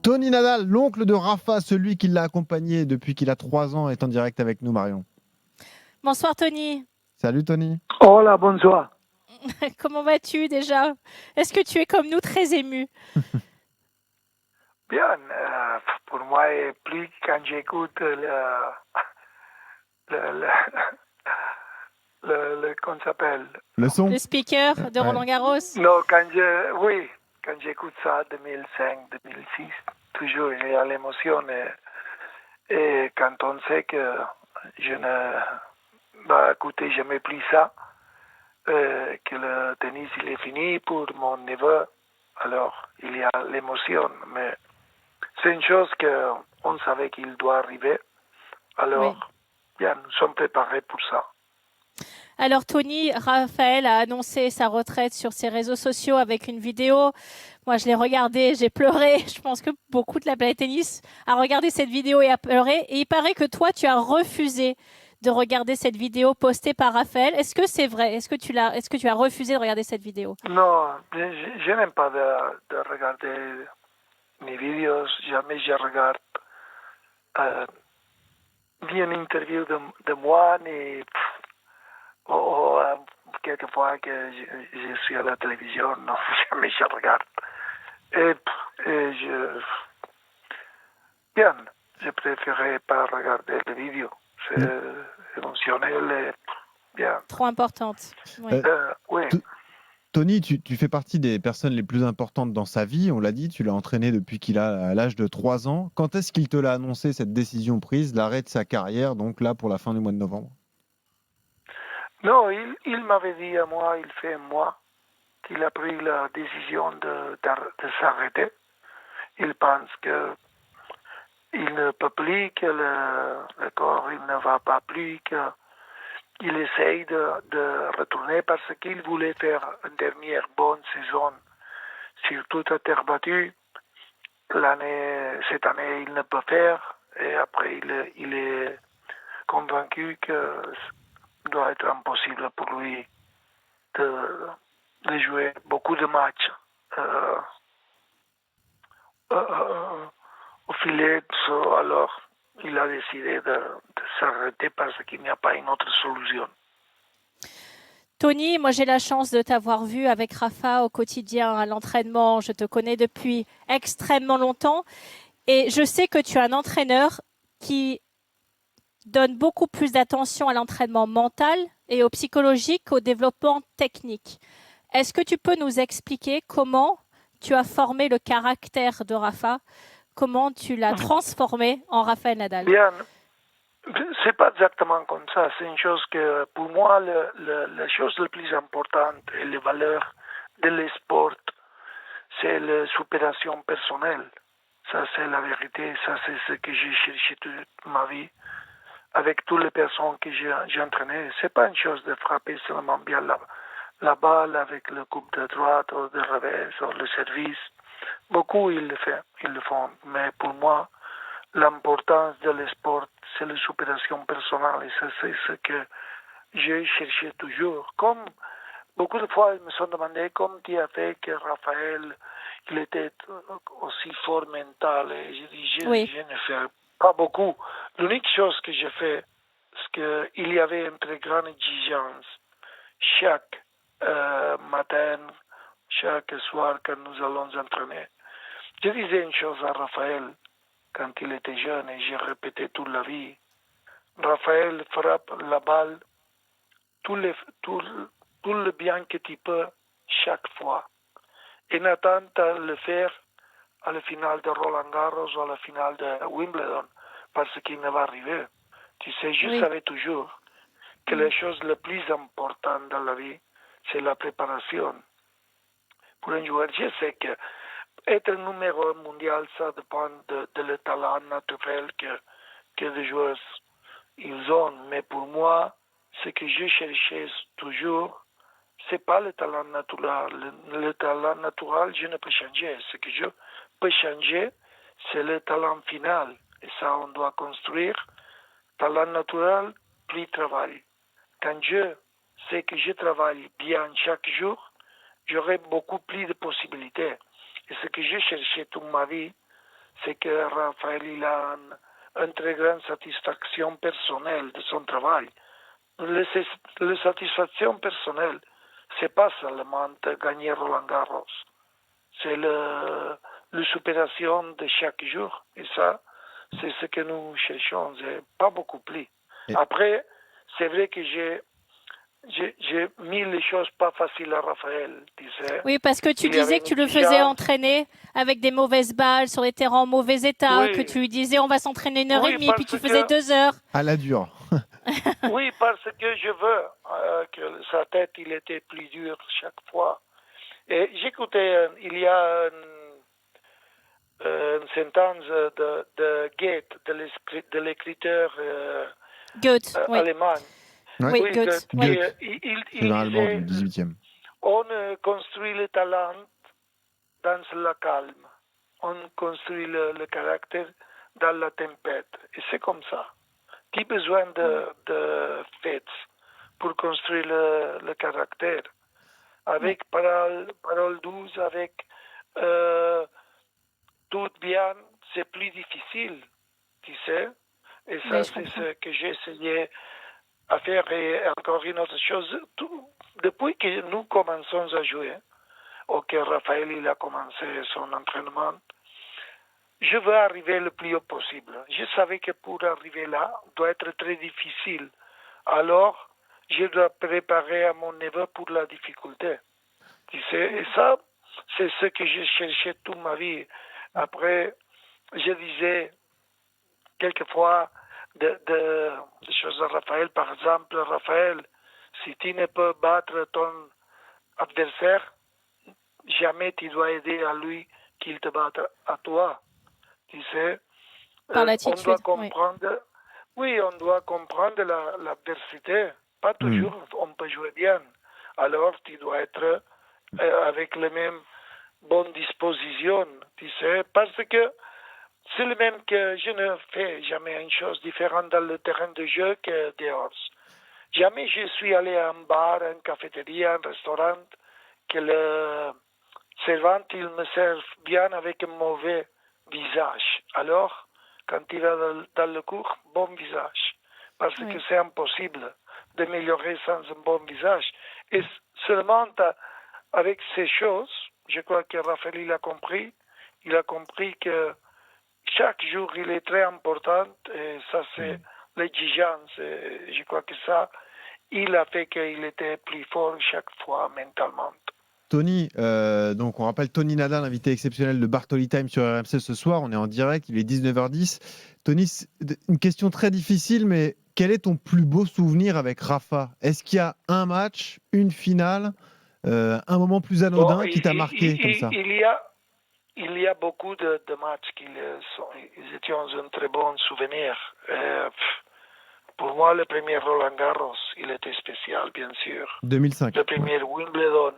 Tony Nadal, l'oncle de Rafa, celui qui l'a accompagné depuis qu'il a 3 ans, est en direct avec nous, Marion. Bonsoir Tony. Salut Tony. Hola, bonsoir. Comment vas-tu déjà? Est-ce que tu es comme nous très ému? Bien, pour moi, plus quand j'écoute comment ça s'appelle? Le son? Le speaker de Ouais. Roland Garros? Non, quand j'écoute ça, 2005, 2006, toujours il y a l'émotion et quand on sait que je ne vais écouter jamais plus ça, que le tennis il est fini pour mon neveu, alors il y a l'émotion, mais c'est une chose qu'on savait qu'il doit arriver, alors Oui. bien, nous sommes préparés pour ça. Alors Tony, Raphaël a annoncé sa retraite sur ses réseaux sociaux avec une vidéo. Moi, je l'ai regardée, j'ai pleuré. Je pense que beaucoup de la planète tennis a regardé cette vidéo et a pleuré. Et il paraît que toi, tu as refusé de regarder cette vidéo postée par Raphaël. Est-ce que c'est vrai? Est-ce que tu as refusé de regarder cette vidéo? Non, je n'aime pas de regarder mes vidéos, jamais je regarde ni une interview de moi, ni quelquefois que je suis à la télévision, non, jamais je regarde. Et bien, je préférais pas regarder les vidéos. C'est émotionnel et bien. Trop importante. Oui. Oui. Tony, tu fais partie des personnes les plus importantes dans sa vie, on l'a dit, tu l'as entraîné depuis qu'il a à l'âge de 3 ans. Quand est-ce qu'il te l'a annoncé, cette décision prise, l'arrêt de sa carrière, donc là pour la fin du mois de novembre? Non, il m'avait dit à moi, il fait un mois, qu'il a pris la décision de s'arrêter. Il pense que il ne peut plus, que le corps il ne va pas plus, qu'il essaye de retourner parce qu'il voulait faire une dernière bonne saison sur toute la terre battue. Cette année, il ne peut faire et après, il est convaincu que ça doit être impossible pour lui de jouer beaucoup de matchs au filet. Alors, il a décidé de s'arrêter parce qu'il n'y a pas une autre solution. Tony, moi j'ai la chance de t'avoir vu avec Rafa au quotidien à l'entraînement. Je te connais depuis extrêmement longtemps et je sais que tu es un entraîneur qui donne beaucoup plus d'attention à l'entraînement mental et au psychologique qu'au développement technique. Est-ce que tu peux nous expliquer comment tu as formé le caractère de Rafa, comment tu l'as transformé en Rafael Nadal? Bien, c'est pas exactement comme ça. C'est une chose que, pour moi, la chose la plus importante et les valeurs de l'esport, c'est la supération personnelle. Ça, c'est la vérité. Ça, c'est ce que j'ai cherché toute ma vie avec toutes les personnes que j'ai entraînées. C'est pas une chose de frapper seulement bien la balle avec le coup de droite ou de revers ou le service. Beaucoup, ils le font. Mais pour moi, l'importance de l'esport, c'est la supération personnelle. Et ça, c'est ce que j'ai cherché toujours. Comme beaucoup de fois, ils me sont demandé comment tu as fait que Raphaël, il était aussi fort mental. Et j'ai dit, je ne fais pas beaucoup. L'unique chose que j'ai fait, c'est qu'il y avait une très grande exigence. Chaque matin, chaque soir, quand nous allons entraîner. Je disais une chose à Raphaël quand il était jeune et j'ai répété toute la vie. Raphaël frappe la balle tout le bien que tu peux chaque fois. Et n'attends pas le faire à la finale de Roland Garros ou à la finale de Wimbledon parce qu'il ne va arriver. Tu sais, je savais toujours que la chose la plus importante dans la vie, c'est la préparation. Pour un joueur, je sais que être numéro 1 mondial, ça dépend de le talent naturel que les joueurs ils ont. Mais pour moi, ce que je cherchais toujours, c'est pas le talent naturel. Le talent naturel, je ne peux changer. Ce que je peux changer, c'est le talent final. Et ça, on doit construire. Talent naturel, plus travail. Quand je sais que je travaille bien chaque jour, j'aurai beaucoup plus de possibilités. Et ce que j'ai cherché toute ma vie, c'est que Raphaël il a une très grande satisfaction personnelle de son travail. La satisfaction personnelle, c'est pas seulement de gagner Roland Garros, c'est la supération de chaque jour. Et ça, c'est ce que nous cherchons, c'est pas beaucoup plus. Et- Après, c'est vrai que j'ai mis les choses pas faciles à Raphaël, tu sais. Oui, parce que tu Il y avait disais que tu une le faisais exigence. entraîner avec des mauvaises balles sur les terrains en mauvais état, Oui. que tu lui disais on va s'entraîner 1h30, puis parce tu faisais que 2 heures. À la dure. oui, parce que je veux que sa tête il était plus dure chaque fois. Et j'écoutais, il y a une sentence de Goethe, de l'écriteur Goethe, oui. allemand. Ouais. Oui, Oui, Goethe. qui, Oui. Goethe. il Écrivain allemand disait, du 18e. on construit le talent dans la calme, on construit le caractère dans la tempête. Et c'est comme ça. Tu as besoin de fêtes pour construire le caractère. Avec paroles douces, avec tout bien, c'est plus difficile, tu sais. Et Oui, ça, je c'est comprends. ce que j'ai essayé à faire. Et encore une autre chose, depuis que nous commençons à jouer, ou que Raphaël il a commencé son entraînement, je veux arriver le plus haut possible. Je savais que pour arriver là, doit être très difficile. Alors, je dois préparer à mon neveu pour la difficulté. Tu sais, et ça, c'est ce que j'ai cherché toute ma vie. Après, je disais quelquefois des choses à Raphaël. Par exemple, Raphaël, si tu ne peux battre ton adversaire, jamais tu dois aider à lui qu'il te batte à toi. Tu sais, Par on l'attitude, doit oui. comprendre, oui, on doit comprendre l'adversité. Pas toujours on peut jouer bien. Alors, tu dois être avec les mêmes bonnes dispositions, tu sais, parce que c'est le même que je ne fais jamais une chose différente dans le terrain de jeu que dehors. Jamais je suis allé à un bar, à une cafétéria, à un restaurant, que le servant il me serve bien avec un mauvais visage. Alors, quand il va dans le cours, bon visage. Parce Oui. que c'est impossible d'améliorer sans un bon visage. Et seulement avec ces choses, je crois que Raphaël il a compris que chaque jour il est très important et ça c'est l'exigence. Et je crois que ça, il a fait qu'il était plus fort chaque fois mentalement. Tony, donc on rappelle Tony Nadal, invité exceptionnel de Bartoli Time sur RMC ce soir. On est en direct, il est 19h10. Tony, une question très difficile, mais quel est ton plus beau souvenir avec Rafa? Est-ce qu'il y a un match, une finale, un moment plus Bon, anodin qui t'a marqué comme ça? il y a beaucoup de matchs ils étaient un très bon souvenir. Pour moi, le premier Roland Garros, il était spécial, bien sûr. 2005. Le premier Wimbledon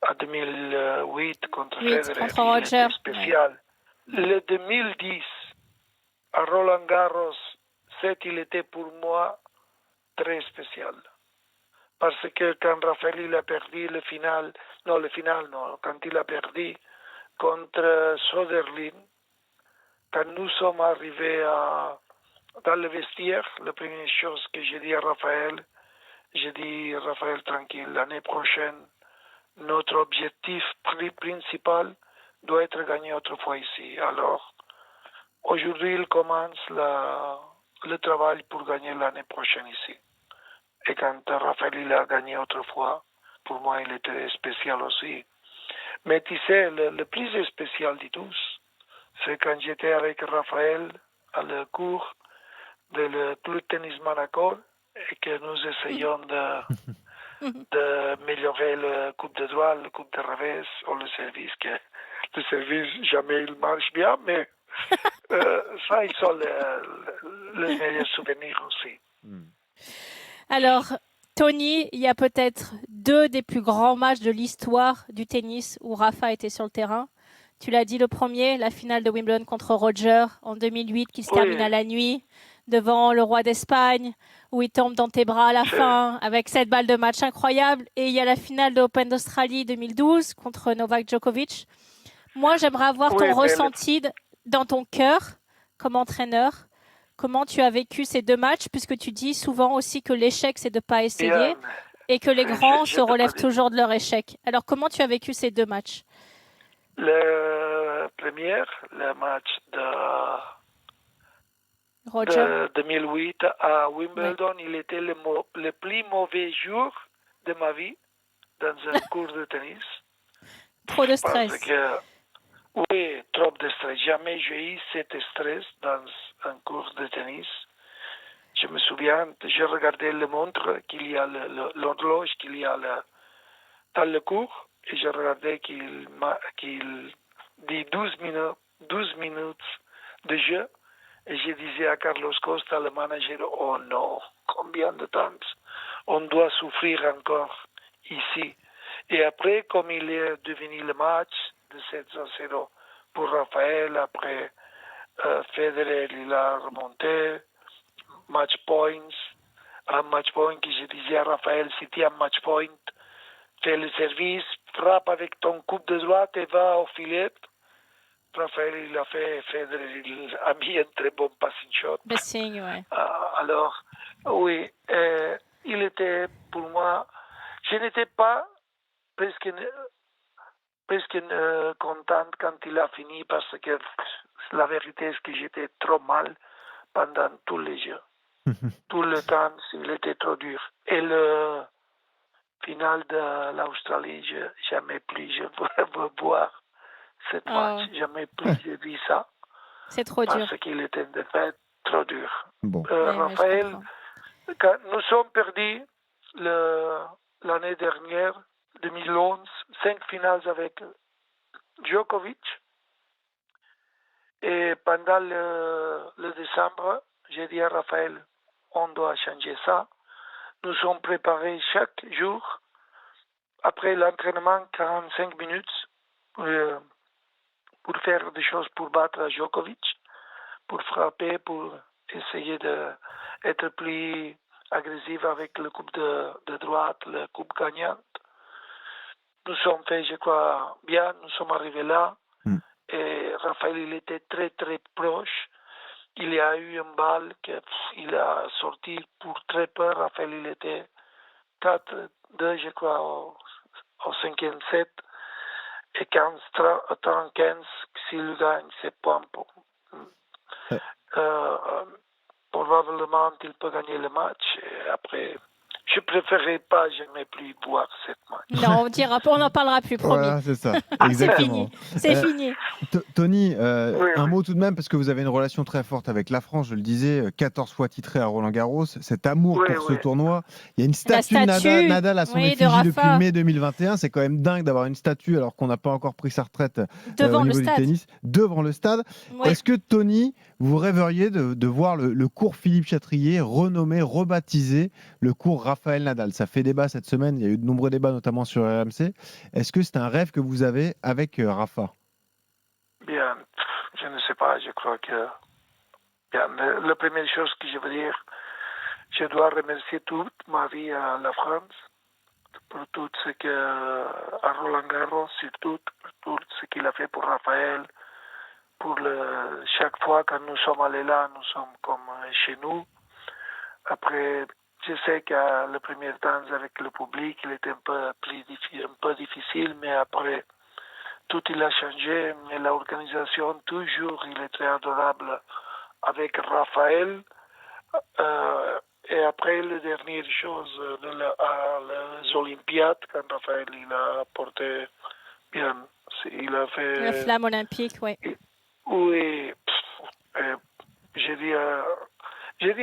en 2008 contre Federer, contre il Roger. était spécial. Le 2010 à Roland Garros, il était pour moi très spécial. Parce que quand Raphaël il a perdu le final, quand il a perdu contre Soderling, quand nous sommes arrivés dans le vestiaire, la première chose que j'ai dit à Raphaël, j'ai dit, Raphaël, tranquille, l'année prochaine, notre objectif principal doit être gagné autrefois ici. Alors, aujourd'hui, il commence le travail pour gagner l'année prochaine ici. Et quand Raphaël il a gagné autrefois, pour moi, il était spécial aussi. Mais tu sais, le plus spécial de tous, c'est quand j'étais avec Raphaël à le cours de club tennis Monaco et que nous essayons d'améliorer le coup de droit, le coup de revers ou le service. Le service, jamais il marche bien, mais ça, ils sont les meilleurs souvenirs aussi. Alors, Tony, il y a peut-être 2 des plus grands matchs de l'histoire du tennis où Rafa était sur le terrain. Tu l'as dit, le premier, la finale de Wimbledon contre Roger en 2008 qui se termine à la nuit devant le roi d'Espagne où il tombe dans tes bras à la fin avec 7 balles de match incroyable. Et il y a la finale de Open d'Australie 2012 contre Novak Djokovic. Moi, j'aimerais avoir ton ressenti dans ton cœur, comme entraîneur, comment tu as vécu ces 2 matchs, puisque tu dis souvent aussi que l'échec, c'est de ne pas essayer Bien, et que les grands je se te peux relèvent dire. toujours de leur échec. Alors, comment tu as vécu ces 2 matchs? Le premier, le match Roger? de 2008 à Oui. Wimbledon, il était le plus mauvais jour de ma vie dans un cours de tennis. Trop de Parce stress. que, oui, trop de stress. Jamais j'ai eu cet stress dans un cours de tennis. Je me souviens, je regardais le montre qu'il y a l'horloge qu'il y a dans le cours et je regardais qu'il dit 12 minutes de jeu et je disais à Carlos Costa, le manager, oh non, combien de temps on doit souffrir encore ici. Et après, comme il est devenu le match de 7-0 pour Raphaël, après Federer, il a remonté, match points, un match point que je disais à Raphaël, si tu as un match point, fais le service, frappe avec ton coup de droite et va au filet. Raphaël, il a fait, Federer, il a mis un très bon passing shot. Passing, ouais. Alors, oui, il était pour moi, je n'étais pas presque contente quand il a fini parce que la vérité est que j'étais trop mal pendant tous les jeux. Tout le temps, il était trop dur. Et le final de l'Australie, jamais plus je veux voir cette match. Jamais plus j'ai vu ça. C'est trop dur. Parce qu'il était de fait trop dur. Bon. Raphaël, quand nous sommes perdus l'année dernière, 2011, 5 finales avec Djokovic. Et pendant le décembre, j'ai dit à Raphaël, on doit changer ça. Nous sommes préparés chaque jour, après l'entraînement, 45 minutes, pour faire des choses pour battre Djokovic, pour frapper, pour essayer d'être plus agressif avec le coup de droite, le coup gagnante. Nous sommes fait, je crois, bien, nous sommes arrivés là. Et Raphaël, il était très, très proche. Il y a eu une balle qu'il a sorti pour très peu. Raphaël, il était 4-2, je crois, au cinquième set. Et 15-15, s'il gagne, c'est points. Probablement, il peut gagner le match. Et après, je préférerais pas jamais plus voir cette match. Non, on dira pas, on n'en parlera plus, promis. Voilà, c'est ça. C'est Exactement. fini. C'est fini. Tony, Oui, un oui. mot tout de même, parce que vous avez une relation très forte avec la France, je le disais, 14 fois titré à Roland-Garros, cet amour Oui, pour ce oui. tournoi. Il y a une La statue de statue, Nadal à son oui, de effigie depuis Rafa. mai 2021. C'est quand même dingue d'avoir une statue alors qu'on n'a pas encore pris sa retraite Devant au le niveau du stade. tennis, devant le stade. Oui. Est-ce que Tony, vous rêveriez de voir le cours Philippe Chatrier renommé, rebaptisé le cours Raphaël Nadal? Ça fait débat cette semaine, il y a eu de nombreux débats notamment sur RMC. Est-ce que c'est un rêve que vous avez avec Rafa? Bien, je ne sais pas, je crois que... Bien, la première chose que je veux dire, je dois remercier toute ma vie à la France pour tout ce que, à Roland Garros, surtout pour tout ce qu'il a fait pour Raphaël, pour chaque fois quand nous sommes allés là, nous sommes comme chez nous. Après, je sais que le premier temps avec le public, il était un peu difficile, mais après, tout il a changé, mais l'organisation, toujours, il est très adorable avec Raphaël. Et après, la dernière chose, les Olympiades, quand Raphaël il a porté bien, il a fait... La flamme olympique, oui. Oui, j'ai dit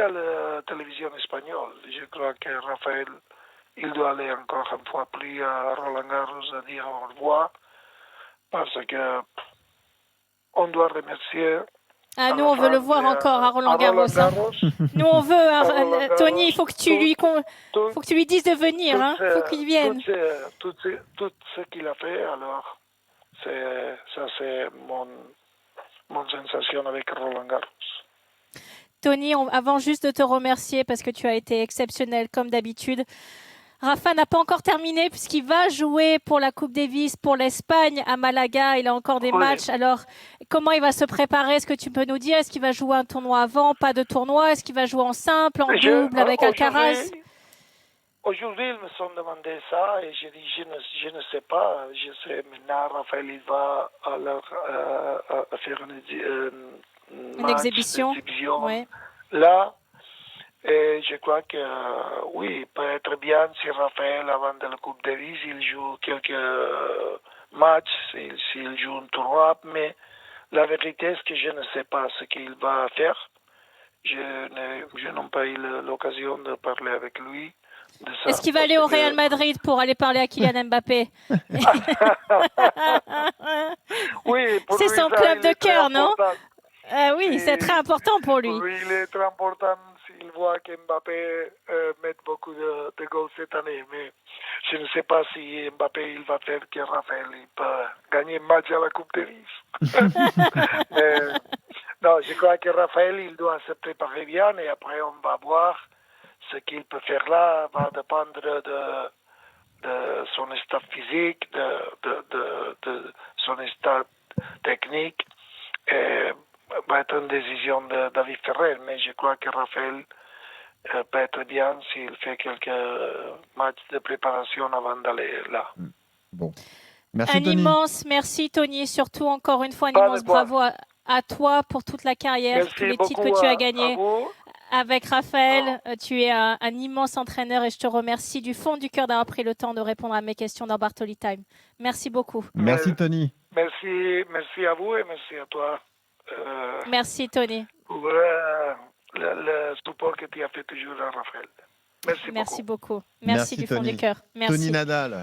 à la télévision espagnole, je crois que Raphaël, il doit aller encore une fois plus à Roland Garros à dire au revoir, parce que on doit remercier. Ah, nous, on veut le voir encore à Roland Garros. Nous, on veut. Tony, il faut que tu lui dises de venir. Il faut qu'il vienne. Tout ce qu'il a fait, alors, ça c'est mon sensation avec Roland Garros. Tony, avant juste de te remercier parce que tu as été exceptionnel comme d'habitude. Rafa n'a pas encore terminé puisqu'il va jouer pour la Coupe Davis, pour l'Espagne à Malaga. Il a encore des matchs. Alors, comment il va se préparer? Est-ce que tu peux nous dire? Est-ce qu'il va jouer un tournoi avant? Pas de tournoi? Est-ce qu'il va jouer en simple, en double avec Alcaraz? Aujourd'hui, ils me sont demandé ça et j'ai dit je ne sais pas. Je sais maintenant, Raphaël, il va à faire Une exhibition. Ouais. Là. Et je crois que oui, peut être bien si Raphaël, avant de la Coupe Davis, il joue quelques matchs, s'il joue un tournoi, mais la vérité, c'est que je ne sais pas ce qu'il va faire. Je n'ai pas eu l'occasion de parler avec lui. Est-ce qu'il va aller au Real Madrid pour aller parler à Kylian Mbappé? Oui, c'est son club de cœur, non? Oui, c'est très important pour lui. Oui, il est très important s'il voit que Mbappé met beaucoup de goals cette année. Mais je ne sais pas si Mbappé il va faire que Raphaël il peut gagner un match à la Coupe Davis. Non, je crois que Raphaël il doit se préparer bien et après on va voir ce qu'il peut faire là. Va dépendre de son état physique, de son état technique. Va être une décision de David Ferrer, mais je crois que Raphaël peut être bien s'il fait quelques matchs de préparation avant d'aller là. Bon. Merci, un Tony. immense merci, Tony. Surtout, encore une fois, un immense bravo à toi pour toute la carrière, merci tous les titres que tu as gagnés. Avec Raphaël, tu es un immense entraîneur et je te remercie du fond du cœur d'avoir pris le temps de répondre à mes questions dans Bartoli Time. Merci beaucoup. Merci, Tony. Merci à vous et merci à toi. Merci, Tony. Pour le support que tu as fait toujours à Raphaël. Merci beaucoup. Merci du fond du cœur. Merci. Tony Nadal.